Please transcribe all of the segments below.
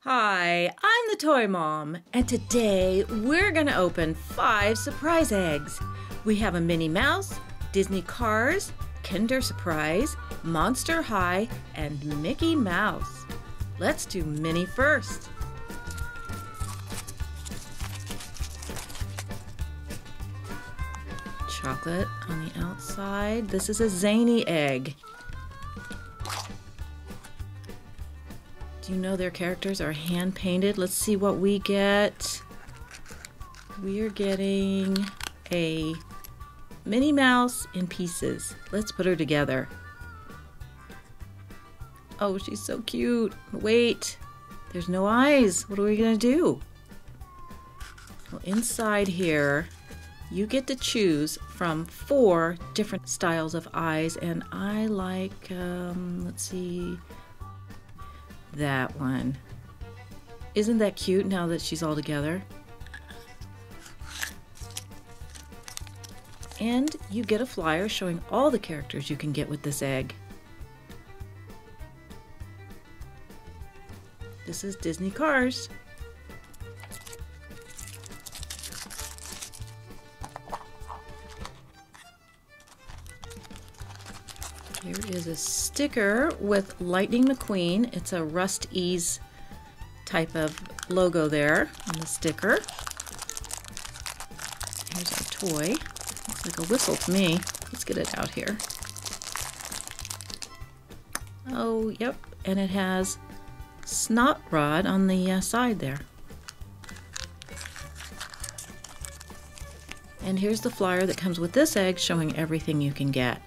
Hi, I'm the Toy Mom, and today we're gonna open 5 surprise eggs. We have a Minnie Mouse, Disney Cars, Kinder Surprise, Monster High, and Mickey Mouse. Let's do Minnie first. Chocolate on the outside. This is a zany egg. Do you know their characters are hand painted? Let's see what we get. We're getting a Minnie Mouse in pieces. Let's put her together. Oh, she's so cute. Wait, there's no eyes. What are we gonna do? Well, inside here, you get to choose from 4 different styles of eyes, and I like, let's see, that one. Isn't that cute now that she's all together? And you get a flyer showing all the characters you can get with this egg. This is Disney Cars. Here is a sticker with Lightning McQueen. It's a Rust Ease type of logo there on the sticker. Here's our toy. Looks like a whistle to me. Let's get it out here. Oh, yep. And it has Snot Rod on the side there. And here's the flyer that comes with this egg showing everything you can get.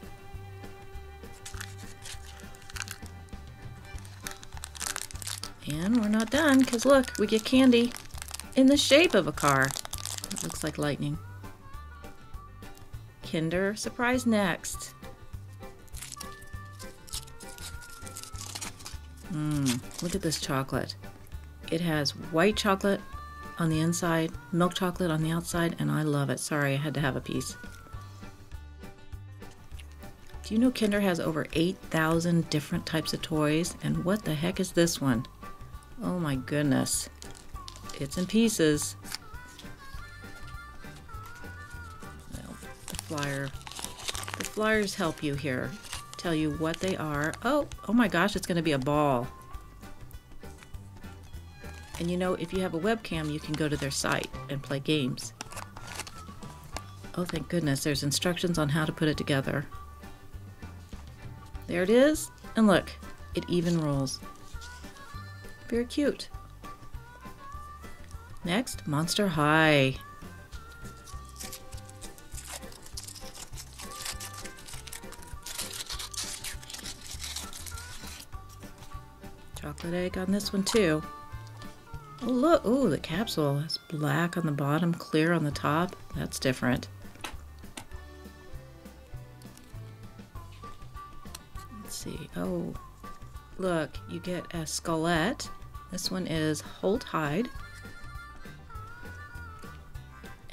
And we're not done, because look, we get candy in the shape of a car. It looks like lightning. Kinder Surprise next. Look at this chocolate. It has white chocolate on the inside, milk chocolate on the outside, and I love it. Sorry, I had to have a piece. Do you know Kinder has over 8,000 different types of toys? And what the heck is this one? Oh my goodness. It's in pieces. Well, the flyers help you here. Tell you what they are. Oh my gosh, it's going to be a ball. And you know, if you have a webcam, you can go to their site and play games. Oh, thank goodness, there's instructions on how to put it together. There it is, and look, it even rolls. Very cute. Next, Monster High. Chocolate egg on this one too. Oh look, oh, the capsule is black on the bottom, clear on the top. That's different. Let's see, oh, look, you get a skullette. This one is Holt Hide.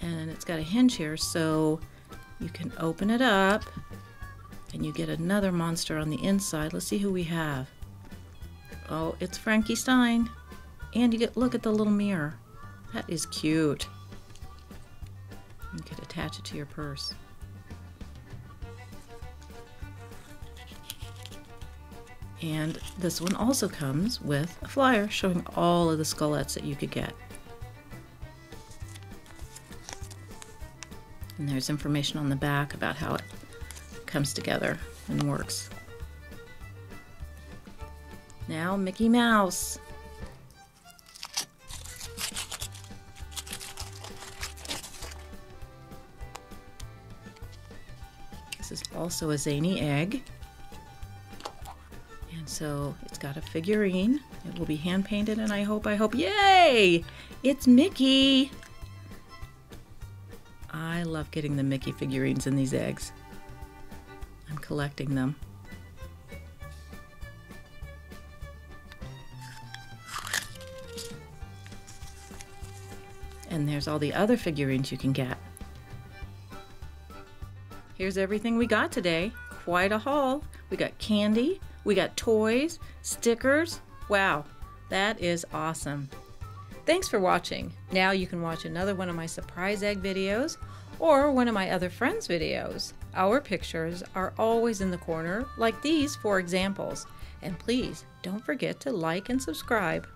And it's got a hinge here, so you can open it up and you get another monster on the inside. Let's see who we have. Oh, it's Frankie Stein. And you get, look at the little mirror. That is cute. You could attach it to your purse. And this one also comes with a flyer showing all of the skullettes that you could get. And there's information on the back about how it comes together and works. Now Mickey Mouse. This is also a zany egg. So it's got a figurine. It will be hand painted, and I hope, yay! It's Mickey! I love getting the Mickey figurines in these eggs. I'm collecting them. And there's all the other figurines you can get. Here's everything we got today. Quite a haul. We got candy. We got toys, stickers. Wow, That is awesome. Thanks for watching. Now you can watch another one of my surprise egg videos or one of my other friends' videos. Our pictures are always in the corner, like these for examples. And please don't forget to like and subscribe.